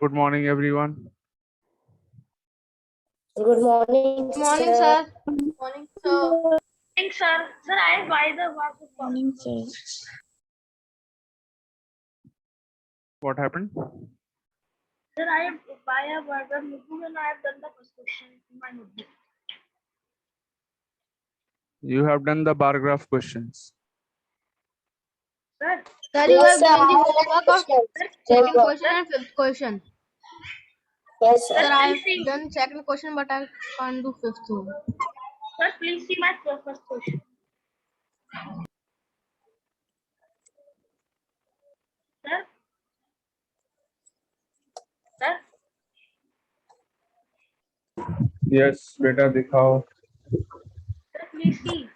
Good morning, everyone. Good morning, Morning, sir. sir. Morning, sir. Morning, sir. Sir, I buy the water. Morning, sir. What happened? Sir, I buy a burger notebook and I have done the first question in my notebook. You have done the bar graph questions. Sir, Sir, you Yes, have sir. given the I have homework of questions. second question and fifth question. Yes, Sir, sir. I have please see. done second question, but I can't do fifth one. Sir, please see my first question. Sir. Sir. Yes, beta दिखाओ. Sir, please see.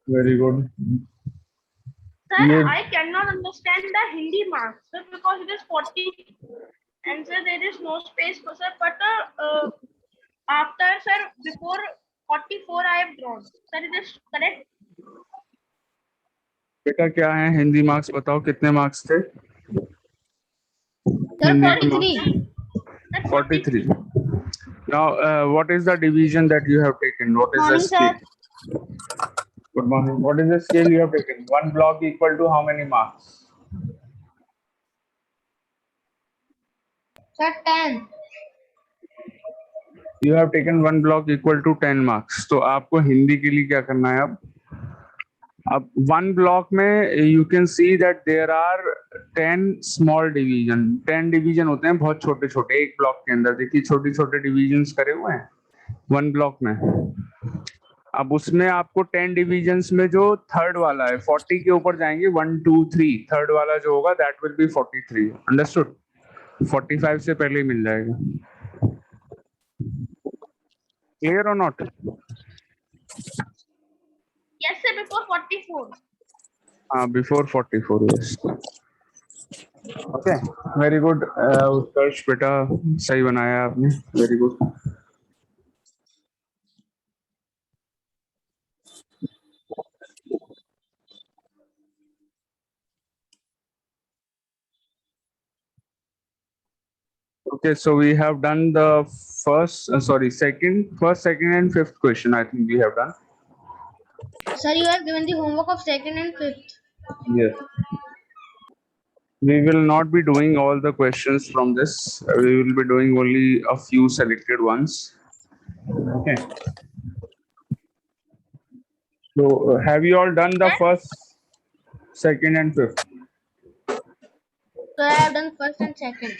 Very good. Sir, ये I cannot understand the Hindi marks, sir, because it is 40. And sir, there is no space for sir. But after sir, before 44, I have drawn. Sir, it is correct. बेटा क्या है Hindi marks बताओ कितने marks थे? Sir, Hindi के 43. marks 43. Now, what is the division that you have taken? What is Morning, the scale? Good morning. What is the scale you have taken? One block equal to how many marks? Sir, 10. You have taken one block equal to 10 marks. तो आपको हिंदी के लिए क्या करना है अब one block में you can see that there are 10 small division. 10 division होते हैं बहुत छोटे छोटे एक block के अंदर. देखिए छोटे छोटे divisions करे हुए हैं one block में. अब उसमें आपको 10 divisions में जो third वाला है 40 के ऊपर जाएंगे 1 2 3 third वाला जो होगा that will be 43. Understood? 45 से पहले ही मिल जाएगा. Clear or not? Yes, sir, before 44. Before 44, yes. Okay, very good. उत्कर्ष बेटा सही बनाया आपने. Very good. Okay, so we have done the first, second and fifth question. I think we have done. Sir, you have given the homework of second and fifth. Yes. We will not be doing all the questions from this. We will be doing only a few selected ones. Okay. So, have you all done the first, second, and fifth? Sir, I have done first and second.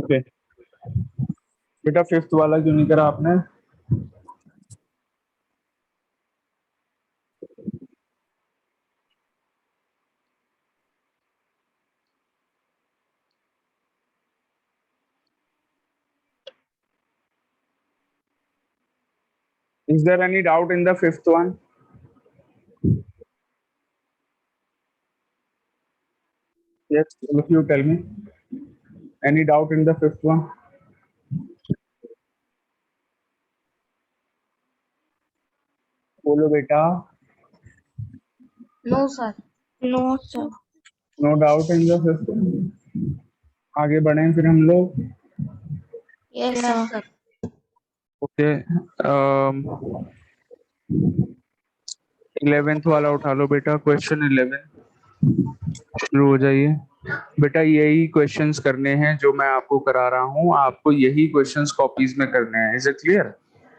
Okay. बेटा fifth वाला क्यों नहीं करा आपने? Is there any doubt in the fifth one? Yes, all of you tell me. Any doubt in the fifth one? बोलो बेटा. No, sir. No, sir. No doubt in the fifth one. आगे बढ़ें फिर हम लोग. Yes, Yes, sir. sir. Okay. 11th वाला उठा लो बेटा. Question 11 शुरू हो जाइए. बेटा यही क्वेश्चंस करने हैं जो मैं आपको करा रहा हूँ. आपको यही क्वेश्चंस कॉपीज में करने हैं. Is it clear?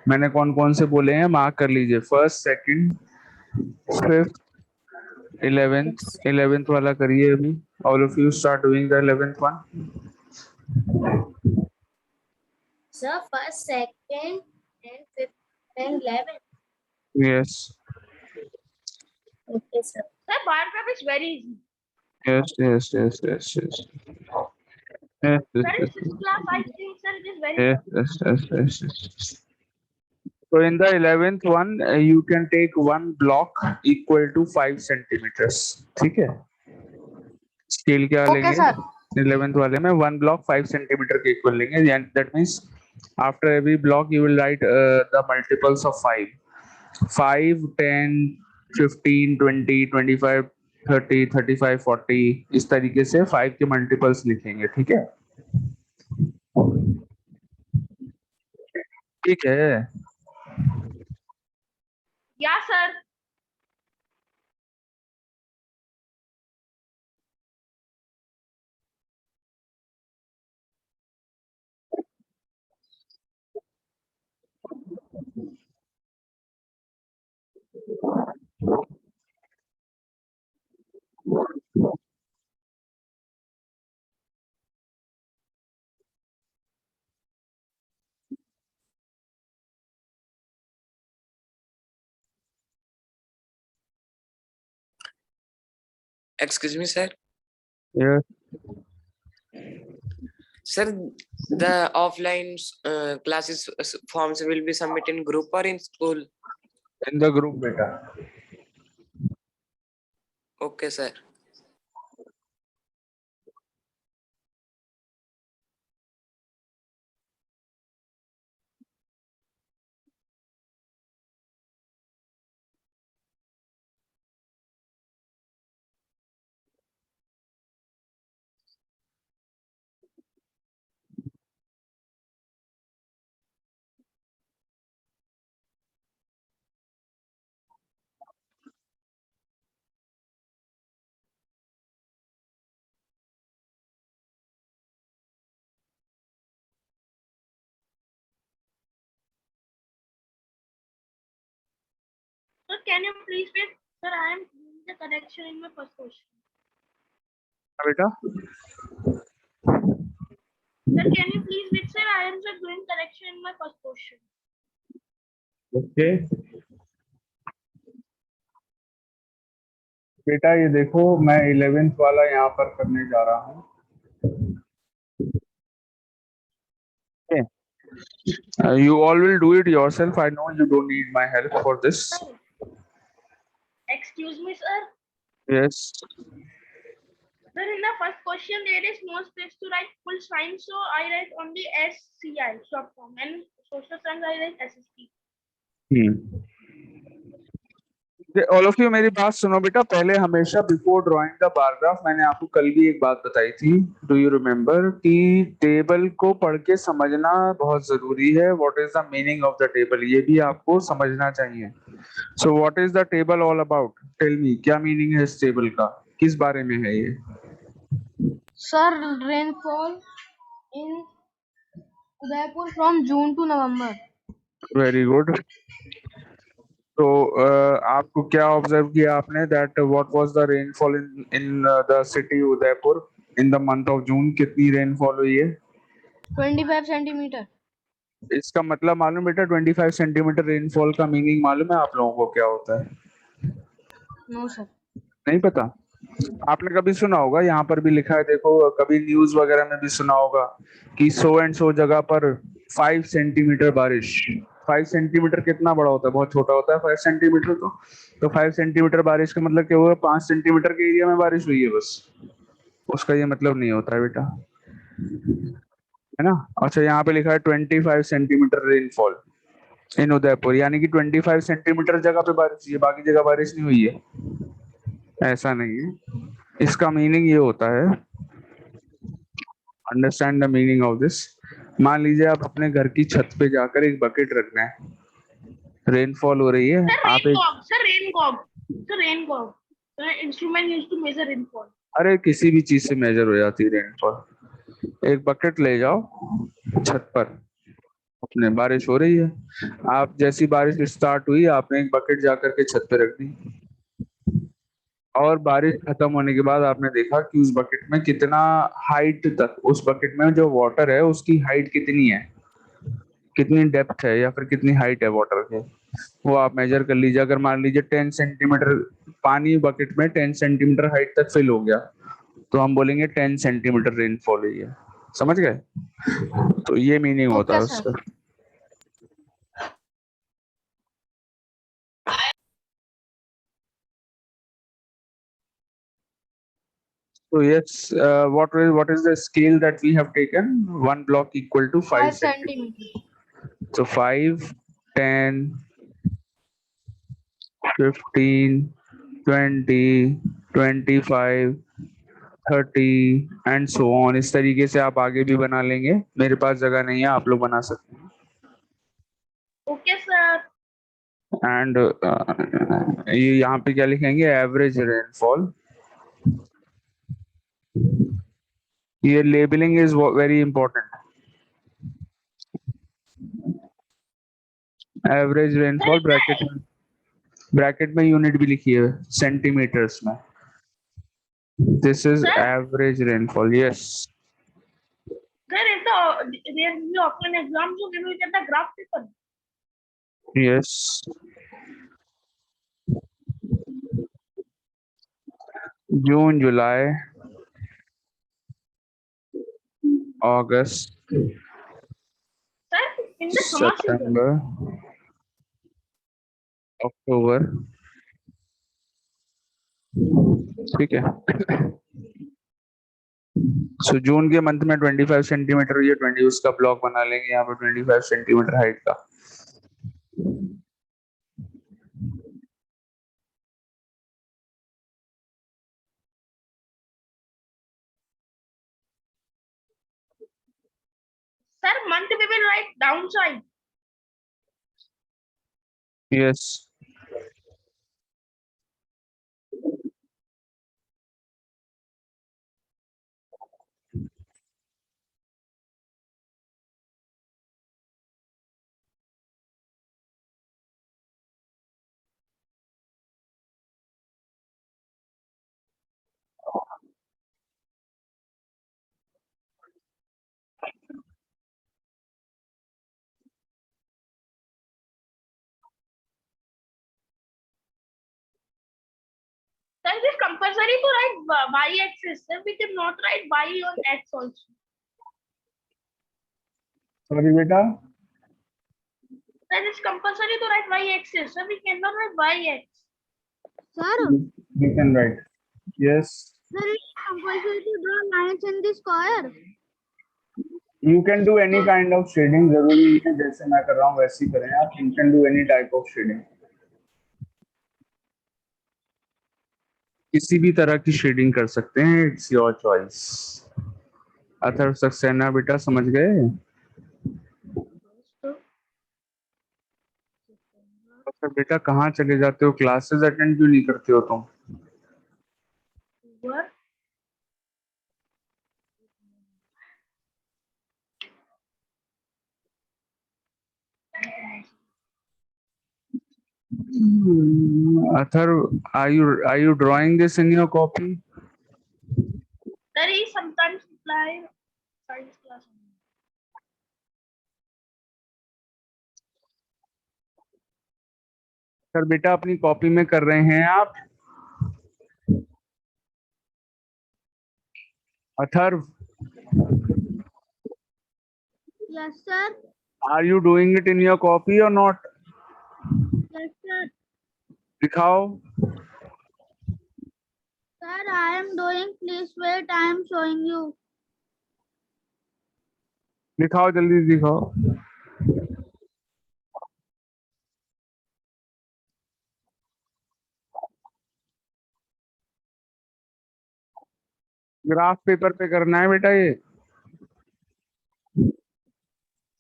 मैंने कौन कौन से बोले हैं मार्क कर लीजिए. फर्स्ट, सेकंड, फिफ्थ, 11th वाला करिए अभी. All of you start doing the 11th one. Sir, first, second, and fifth, and 11th. Yes. Okay, sir. Sir, bar graph is very easy. Yes. Yes. Yes. Yes. Yes. Yes. Sir, Yes. in Yes. 6th class, I think, sir, it is very Yes. Yes. Yes. Yes. Yes. So in the 11th one, you can take one block equal to 5 centimeters. ठीक है? Scale क्या Okay, लेंगे? sir. 11th वाले में 1 block 5 centimetre के equal लेंगे, that means after every block you will write the multiples of 5, 5 10 15 20 25 30 35 40, इस तरीके से 5 के मल्टीपल्स लिखेंगे। ठीक है, ठीक है। Yeah, sir. Excuse me, sir. Yes. Sir, the offline classes forms will be submitted in group or in school? In the group, beta. Okay, sir. Sir, can you please wait? Sir, I am doing the correction in my first question. बेटा Sir, can you please wait? Sir, I am just doing correction in my first question. Okay बेटा, ये देखो मैं 11th वाला यहाँ पर करने जा रहा हूँ। You all will do it yourself. I know you don't need my help for this. Excuse me, sir. Yes. Sir, in the first question, there is no space to write full sign, so I write only SCI, short form, and social science I write SST. All of you मेरी बात सुनो बेटा, पहले हमेशा before drawing the bar graph, मैंने आपको कल भी एक बात बताई थी, डू यू रिमेम्बर, कि टेबल को पढ़ के समझना बहुत जरूरी है। What is the meaning of the table, ये भी आपको समझना चाहिए। So what is the table all about, tell me, क्या मीनिंग है इस टेबल का, किस बारे में है ये? Sir, rainfall in Udaipur from June to November. Very good. तो आपको क्या ऑब्जर्व किया आपने, that what was the rainfall in in the city Udaipur in the month of June, कितनी रेनफॉल हुई है? 25 centimeter. इसका मतलब मालूम बेटा, 25 सेंटीमीटर रेनफॉल का मीनिंग मालूम है आप लोगों को क्या होता है? No, sir. नहीं पता? आपने कभी सुना होगा, यहाँ पर भी लिखा है देखो, कभी न्यूज वगैरह में भी सुना होगा कि सो एंड सो जगह पर 5 सेंटीमीटर बारिश। 5 सेंटीमीटर कितना बड़ा होता है? बहुत छोटा होता है 5 सेंटीमीटर। तो 5 सेंटीमीटर बारिश का मतलब क्या हुआ? 5 सेंटीमीटर के एरिया में बारिश हुई है बस, उसका ये मतलब नहीं होता है बेटा, है ना। अच्छा, यहाँ पे लिखा है 25 सेंटीमीटर रेनफॉल इन उदयपुर, यानी कि 25 सेंटीमीटर जगह पे बारिश हुई है, बाकी जगह बारिश नहीं हुई है, ऐसा नहीं है। इसका मीनिंग ये होता है, understand the meaning of this. मान लीजिए आप अपने घर की छत पे जाकर एक बकेट रख रहे हैं, रेनफॉल हो रही है, Sir, आप rain एक, gauge. Sir, rain gauge. Sir, rain gauge. The instrument used to measure rainfall. अरे किसी भी चीज से मेजर हो जाती है रेनफॉल। एक बकेट ले जाओ छत पर, अपने बारिश हो रही है, आप जैसी बारिश स्टार्ट हुई आपने एक बकेट जाकर के छत पे रख दी, और बारिश खत्म होने के बाद आपने देखा कि उस बकेट में कितना हाइट तक, उस बकेट में जो वाटर है उसकी हाइट कितनी है, कितनी डेप्थ है या फिर कितनी हाइट है वाटर के, वो आप मेजर कर लीजिए। अगर मान लीजिए 10 सेंटीमीटर पानी बकेट में 10 सेंटीमीटर हाइट तक फिल हो गया, तो हम बोलेंगे 10 सेंटीमीटर रेनफॉल हुई है। समझ गए? तो ये मीनिंग होता है Okay, sir. उसका। So yes, what is the scale that we have taken? One block equal to 5 centimeters. So 5, 10, 15, 20, 25, 30 and so on. इस तरीके से आप आगे भी बना लेंगे, मेरे पास जगह नहीं है, आप लोग बना सकते हैं। Okay, sir. एंड ये यहाँ पे क्या लिखेंगे? Average rainfall. ये labeling is very important. Average rainfall bracket में यूनिट भी लिखी है सेंटीमीटर्स में। This is Sir? Average rainfall. Yes Sir, is there will be offline exam, so we will get the graph paper. Yes. June, July, August, Sir, in the summer season. सितंबर, अक्टूबर। ठीक है। सो जून के month में 25 centimetre ये 20 उसका block बना लेंगे यहाँ पे 25 सेंटीमीटर हाइट का। Sir, month we will write downside. Yes. Sir, it is compulsory to write y-axis. Sir, we cannot write y on x also. Sorry बेटा। Sir, it's compulsory to write y-axis. Sir, we cannot write y-x. Sir, You can write. Yes. sir, it's compulsory to draw lines in the square. You can do any kind of shading, जरूरी नहीं है जैसे मैं कर रहा हूँ वैसे ही करें आप। You can do any type of shading. किसी भी तरह की शेडिंग कर सकते हैं, it's your choice. Atharva Saxena बेटा समझ गए? अच्छा बेटा कहाँ चले जाते हो? क्लासेस अटेंड क्यों नहीं करते हो तुम? What? Athar, are you drawing this in your copy? Sir, he sometimes reply science class. Sir बेटा अपनी कॉपी में कर रहे हैं आप? Atharva, Yes, sir. are you doing it in your copy or not? Yes, sir. दिखाओ। Sir, I am doing. Please wait. I am showing you. दिखाओ जल्दी दिखाओ। ग्राफ पेपर पे करना है बेटा ये।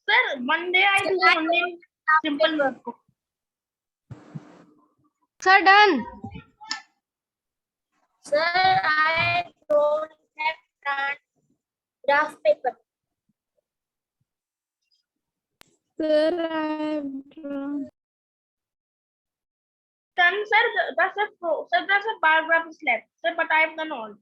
Sir, Monday I do only simple work. Sir, done. Sir, I don't have done graph paper. Sir, I have drawn. Done, sir. That's a bar graph is left. Sir, but I have done all.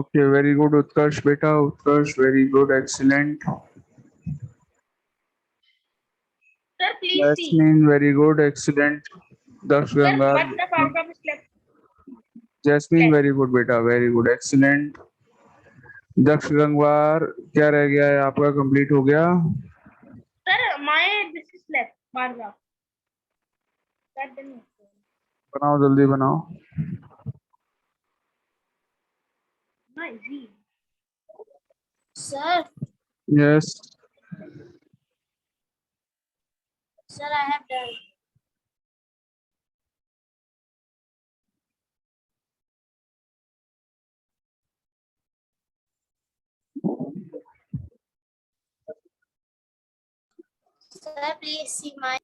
Okay, very good Utkarsh बेटा। Utkarsh, very good, excellent. Sir, please see. Yasmin, very good, excellent. Daksh Sir, Ganga, what the part of step? Jasmine, very good बेटा, very good, excellent. Daksh Gangwar, क्या रह गया है आपका, complete हो गया? Sir, my this is left paragraph. That didn't. बनाओ, जल्दी बनाओ। No, easy. Sir, yes, sir, I have done. Sir, please see my.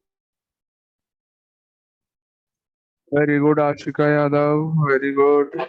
Very good Ashika Yadav, very good.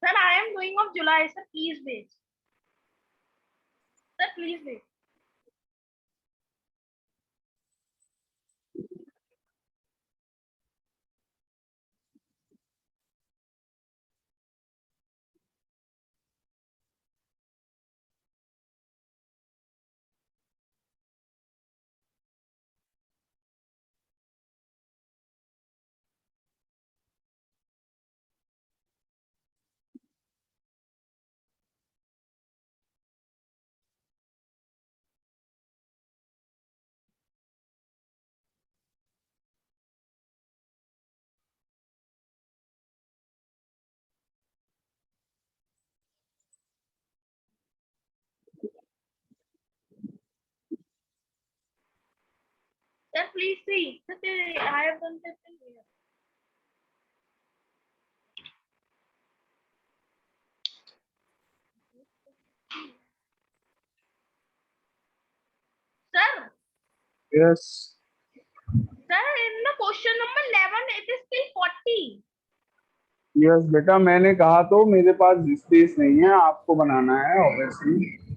Sir, I am doing of July. Sir, please wait. Sir, please wait. Sir, please see. Sir, I have done this thing here. Sir, yes, sir, in the question number 11, it is still 40. Yes बेटा, मैंने कहा तो मेरे पास space नहीं है, आपको बनाना है obviously.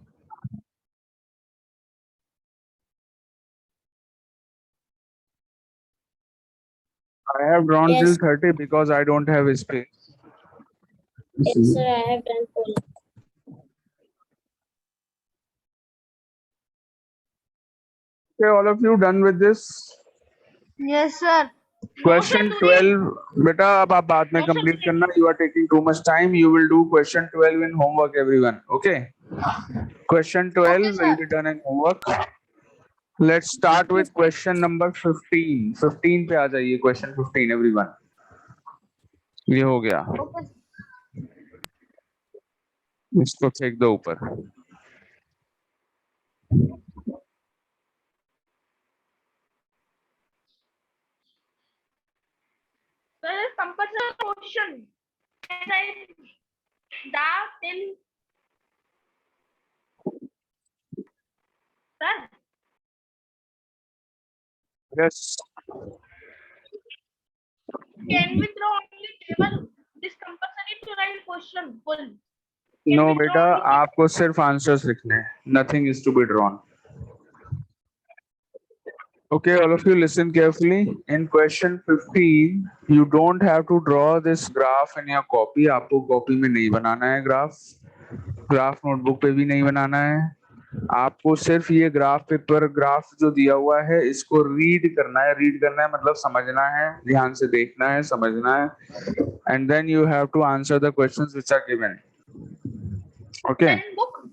I have drawn Yes. till 30 because I don't have space. Yes, sir, I have done full. Okay, all of you done with this? Yes, sir. Question No, sir, 12, बेटा अब आप बाद में No, sir, complete today- करना. You are taking too much time. You will do question 12 in homework, everyone. Okay. Question 12 Okay, will sir. be done in homework. Let's start with question number 15. 15 पे आ जाइए. Question 15, everyone. ये हो गया. Okay. इसको फेंक दो ऊपर. Sir, compulsory question. And I da till. Sir, Yes. can we draw only table? This compulsory to write question full. No, we draw बेटा, only- आपको सिर्फ आंसर्स लिखने हैं. Nothing is to be drawn. Okay, all of you listen carefully. In question 15, you don't have to draw this graph in your copy. आपको copy में नहीं बनाना है graph. Graph notebook पे भी नहीं बनाना है. आपको सिर्फ ये ग्राफ पेपर, ग्राफ जो दिया हुआ है, इसको रीड करना है. रीड करना है मतलब समझना है, ध्यान से देखना है, समझना है. And then you have to answer the questions which are given. Okay. Then book.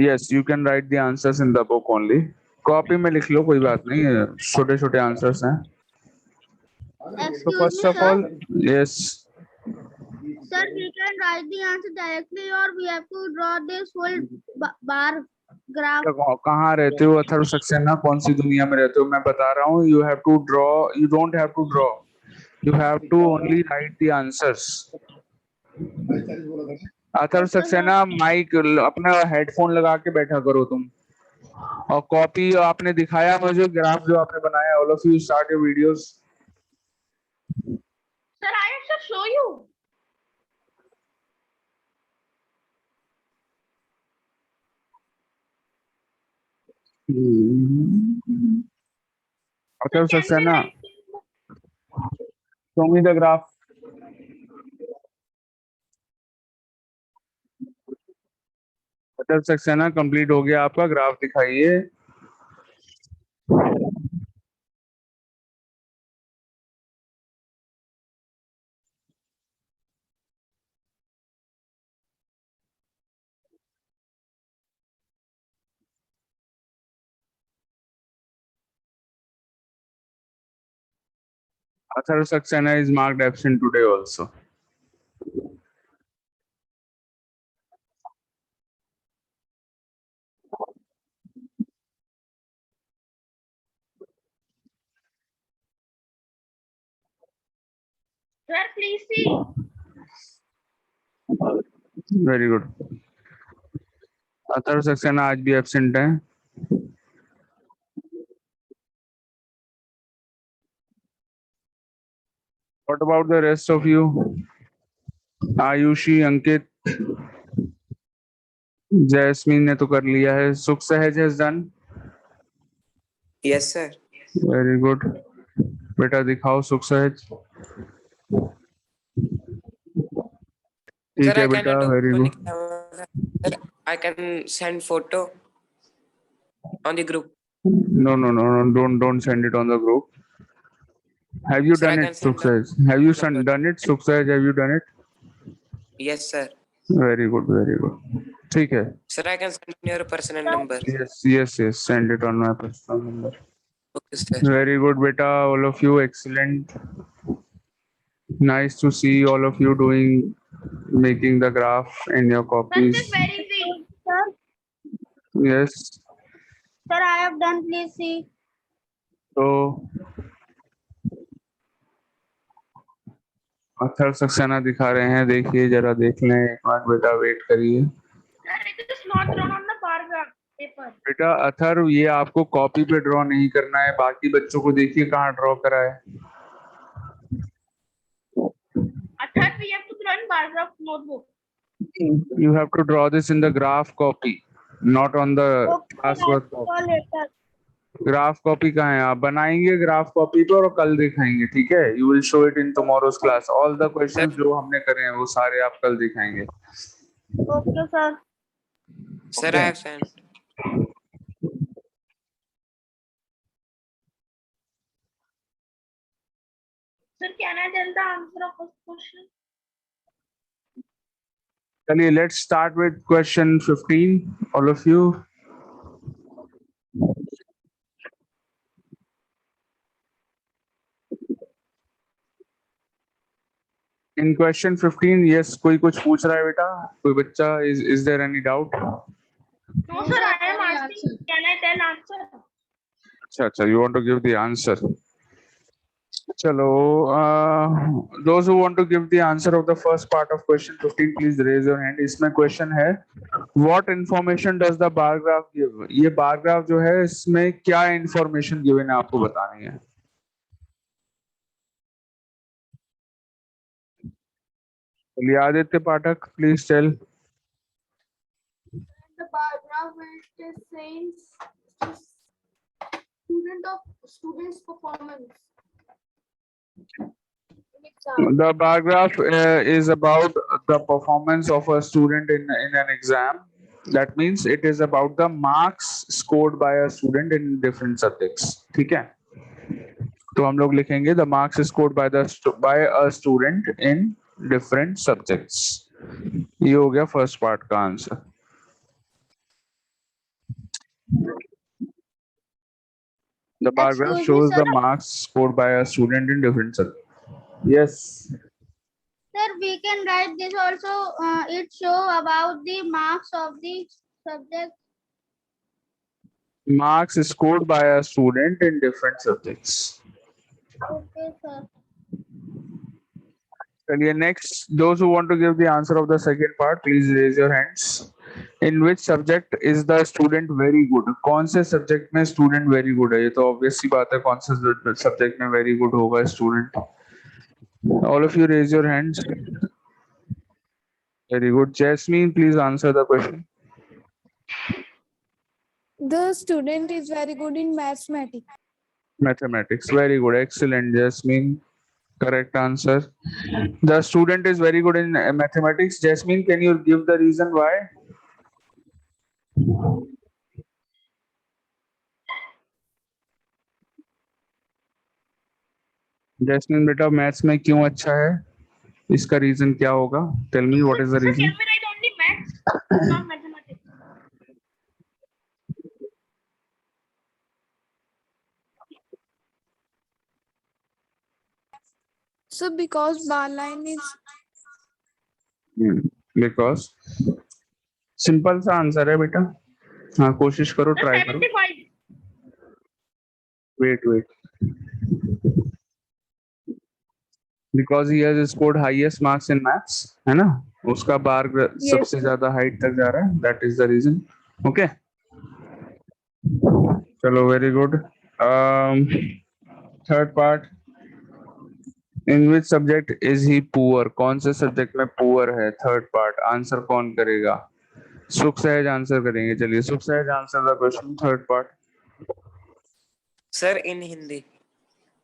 Yes, you can write the answers in the book only. Copy में लिख लो, कोई बात नहीं है, छोटे छोटे आंसर्स हैं. So Excuse first me, of sir. all, yes, Sir, we can write the answer directly, or we have to draw this whole bar graph. कहाँ रहते हो अथर्व सक्सेना, कौन सी दुनिया में रहते हो? मैं बता रहा हूँ, you have to draw, you don't have to draw, you have to only write the answers. Atharva Saxena, mic अपना हेडफोन लगा के बैठा करो तुम. और कॉपी आपने दिखाया मुझे ग्राफ जो आपने बनाया. All of you start your videos. Sir, I have to show you. Atharv Can we Saxena, like show me the graph. Atharv Saxena, complete हो गया आपका. ग्राफ दिखाइए. Atharv Saxena is marked absent today also. sir, please see. Very good. Atharva Saxena आज भी absent है. What about the rest of you? Ayushi, Ankit, jasmine ने तो कर लिया है. सुख सहज has done. Yes, sir. Very good. बेटा दिखाओ सुख सहज. ठीक Sir, है I बेटा. cannot very open the good. camera. Sir, I can send photo on the group. No, no, no, no. Don't send it on the group. Have you Sir, I done can it, Sukh send the Sahaj? Have you number. done it, Sukh Sahaj? Have you done it? Yes, sir. Very good, very good. ठीक है. Sir, I can send your personal number. Yes, yes, yes. Send it on my personal number. Okay, sir. Very good, beta. All of you, excellent. Nice to see all of you doing, making the graph in your Sir, copies. this is very easy. Sir, Yes. sir, I have done. Please see. तो अथर्व सक्सेना दिखा रहे हैं. देखिए जरा देख लें एक बार. बेटा वेट करिए. Sir, it is not drawn on the bar graph paper. बेटा अथर्व, ये आपको कॉपी पे ड्रॉ नहीं करना है. बाकी बच्चों को देखिए कहाँ ड्रॉ करा है. Third, we have to draw in bar graph notebook. You have to draw this in the graph copy, not on the Okay, classwork I'll copy. call later. Graph copy कहाँ है? आप बनाएंगे ग्राफ कॉपी पर और कल दिखाएंगे. ठीक है. You will show it in tomorrow's class. All the questions जो हमने करे हैं वो सारे आप कल दिखाएंगे. Okay, sir. Sir, I have sent. Sir, can I tell the answer of this question? चलिए let's start with question 15. All of you. In question 15, yes, कोई कुछ पूछ रहा है बेटा? कोई बच्चा? Is there any doubt? No, sir, I am asking. Can I tell answer? अच्छा अच्छा, you want to give the answer. चलो, those who want to give the answer of the first part of question 15, please raise your hand. इसमें question है, what information does the bar graph give? ये bar graph जो है इसमें क्या information given है आपको बतानी है. चलिए Aditya Pathak, please tell. The bar graph is saying student's performance. The bar graph is about the performance of a student in an exam. That means it is about the marks scored by a student in different subjects. ठीक है. तो हम लोग लिखेंगे the marks scored by a student in different subjects. ये हो गया first part का answer. The bar graph Excuse me, shows the sir. marks scored by a student in different subjects. Yes. Sir, we can write this also. It show about the marks of the subject. Marks scored by a student in different subjects. Okay, sir. चलिए next, those who want to give the answer of the second part, please raise your hands. In which subject is the student very good? कौन से subject में student very good है? ये तो obvious सी बात है, कौन से सब्जेक्ट में वेरी गुड होगा student? All of you raise your hands. Very good. Jasmine, please answer the question. The student is very good in mathematics. Mathematics. Very good. Excellent, Jasmine. Correct answer. The student is very good in mathematics. Jasmine, can you give the reason why? Jasmine, बेटा maths में क्यों अच्छा है? इसका reason क्या होगा? Tell me what is the Sir, reason? can we write only maths, not mathematics? So because bar line is Because simple सा answer है बेटा. हाँ कोशिश करो, Sir, ट्राई करो. 75. Wait. Because he has scored highest marks in maths, है ना? उसका बार सबसे ज्यादा हाइट तक जा रहा है. That is the reason. Okay. चलो, very good. Third part. In which subject is he poor? कौन से सब्जेक्ट में poor है? Third part. आंसर कौन करेगा? सुख सहज आंसर करेंगे. चलिए सुख सहज answer the question. Third part. Sir, in Hindi.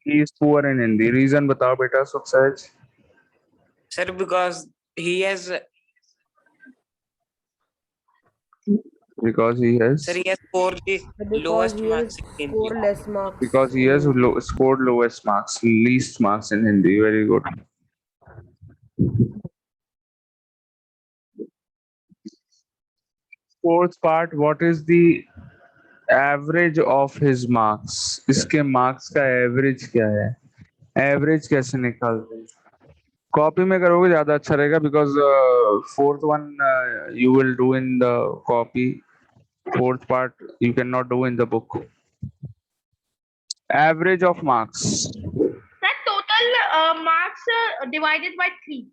He is poor in Hindi. Reason बताओ बेटा सुख सहज. Sir, because he has Because he has. sir he has scored the Because lowest he marks has in scored Hindi. less marks. Because he has scored lowest marks, least marks in Hindi. Very good. Fourth part. What is the average of his marks? इसके marks का average क्या है? Average कैसे निकालते हैं? Copy में करोगे ज्यादा अच्छा रहेगा, because fourth one you will do in the copy. Fourth part you cannot do in the book. Average of marks. Sir, total marks divided by 3.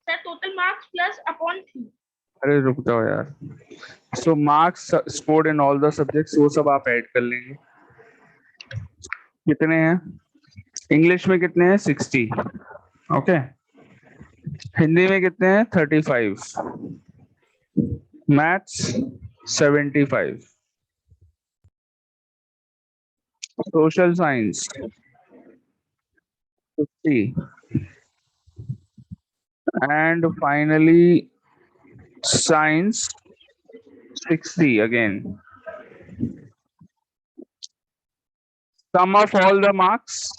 Sir, total marks plus upon 3. अरे रुक जाओ यार. So marks scored in all the subjects, वो सब आप add कर लेंगे. कितने हैं? इंग्लिश में कितने हैं? 60. ओके. हिंदी में कितने हैं? 35. Maths 75. Social science 50. And finally science 60 again. Sum of all the marks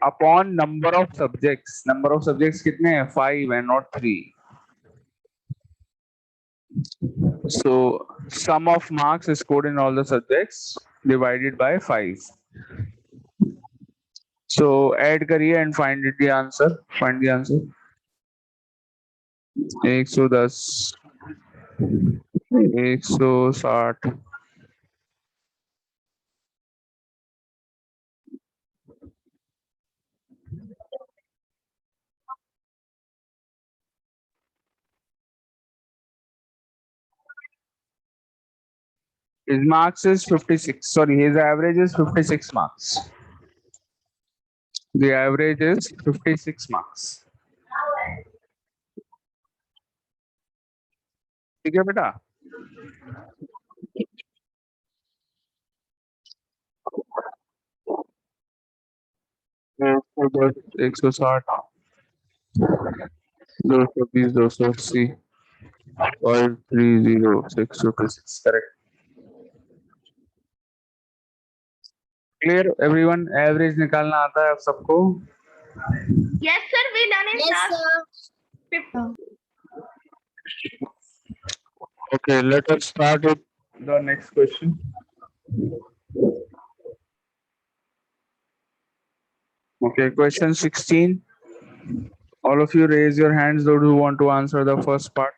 upon number of subjects. Number of subjects कितने हैं? 5 and not 3. So sum of marks scored in all the subjects divided by 5. So add करिए and find the answer. Find the answer. 110, 160. His marks is 56. Sorry, his average is 56 marks. The average is 56 marks. ठीक है बेटा? एक सौ साठ, 220, 280, 530, 656. Correct. Clear everyone? Average निकालना आता है आप सबको? Yes, sir, we done in class. Okay, let us start with the next question. Okay, question 16. All of you raise your hands, those who want to answer the first part.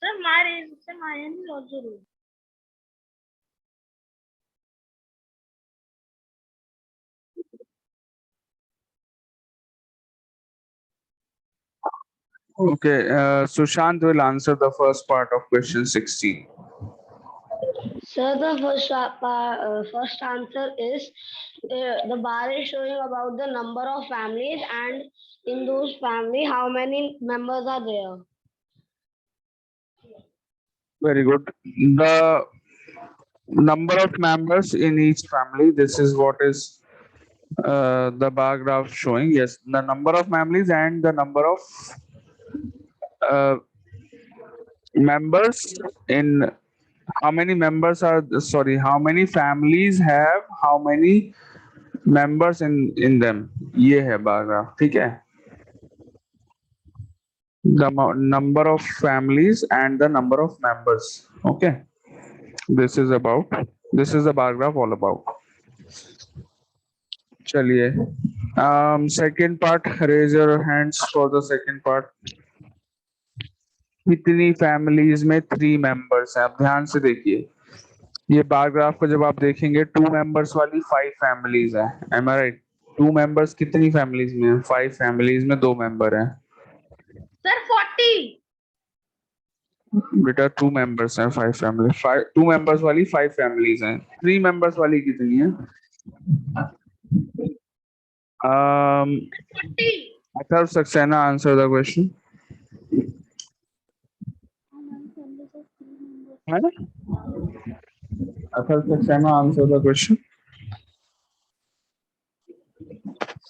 Sir, mine is also rude. Okay, Sushant will answer the first part of question 16. So the first answer is the bar is showing about the number of families, and in those family how many members are there. Very good. The number of members in each family, this is what is the bar graph showing. Yes, the number of families and the number of uh, members in how many members are sorry how many families have how many members in them, ये है bar graph. ठीक है, the number of families and the number of members. Okay, this is the bar graph all about. चलिए, second part, raise your hands for the second part. कितनी families में 3 members हैं? आप ध्यान से देखिए, ये बार ग्राफ को जब आप देखेंगे 2 मेंबर्स वाली 5 फैमिलीज है, एम आई राइट? 2 मेंबर्स कितनी फैमिलीज में? 5 फैमिलीज में 2 मेंबर हैं Sir, 40. बेटा। 2 मेंबर्स हैं 5 फैमिली, 2 मेंबर्स वाली 5 फैमिलीज हैं। 3 मेंबर्स वाली कितनी है? 40. Atharva Saxena, answer the question. है ना? Atharva Saxena, answer the question.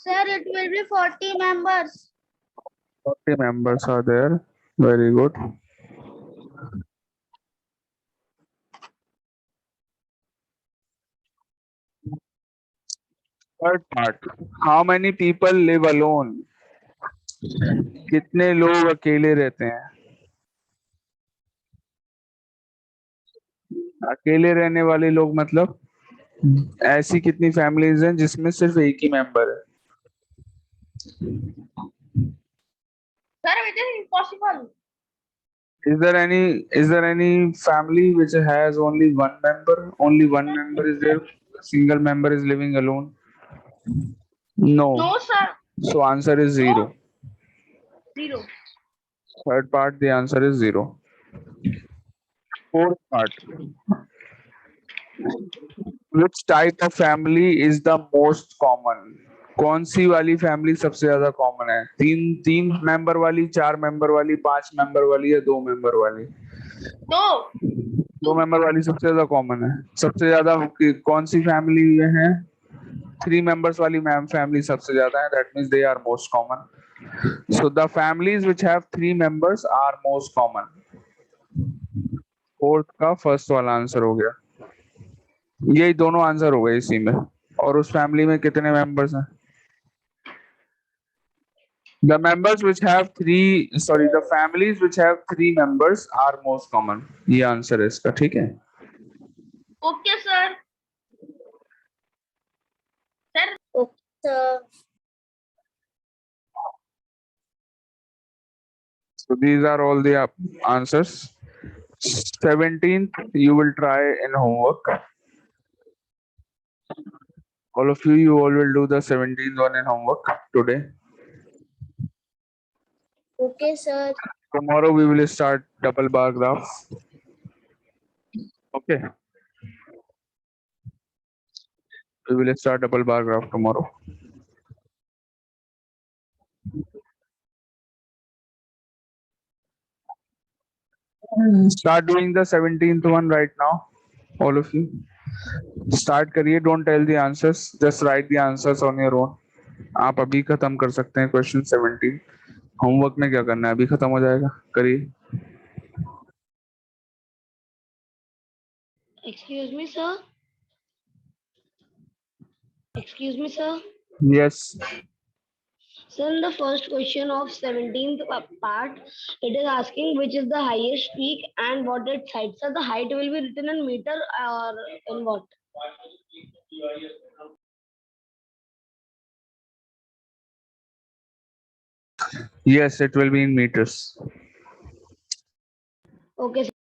Sir, it will be 40 members. 40 members are there. Very good. Third part. How many people live alone? कितने लोग अकेले रहते हैं? अकेले रहने वाले लोग मतलब ऐसी कितनी फैमिलीज हैं जिसमें सिर्फ एक ही मेंबर है? Sir, it is impossible. Is there any family which has only one member? Only one member is there. Single member is living alone. No. No, sir. So answer is 0. 0. Third part, the answer is 0. Fourth part. Which type of family is the most common? कौन सी वाली family सबसे ज्यादा common है? 3 member वाली, 4 member वाली, 5 member वाली या 2 member वाली? 2 मेंबर वाली सबसे ज्यादा कॉमन है। सबसे ज्यादा कौन सी फैमिली है? 3 members वाली फैमिली सबसे ज्यादा है, that means they are most common. So the families which have 3 members are most common. Fourth का फर्स्ट वाला आंसर हो गया। यही दोनों आंसर हो गए इसी में। और उस फैमिली में कितने मेंबर्स हैं? The members which have 3 sorry the families which have 3 members are most common. ये आंसर है इसका। ठीक है, Okay, sir. Sir, so these are all the answers. 17th you will try in homework. All of you all will do the 17th one in homework today. Okay, sir. Tomorrow we will start double bar graph. Okay, we will start double bar graph tomorrow. Start doing the 17th one right now, all of you. Start करिए, don't tell the answers, just write the answers on your own. आप अभी खत्म कर सकते हैं question 17। Homework में क्या करना है, अभी खत्म हो जाएगा, करिए। Excuse me, sir. Excuse me, sir. Yes. So in the first question of 17th part, it is asking which is the highest peak and what its height. So the height will be written in meter or in what? Yes, it will be in meters. Okay.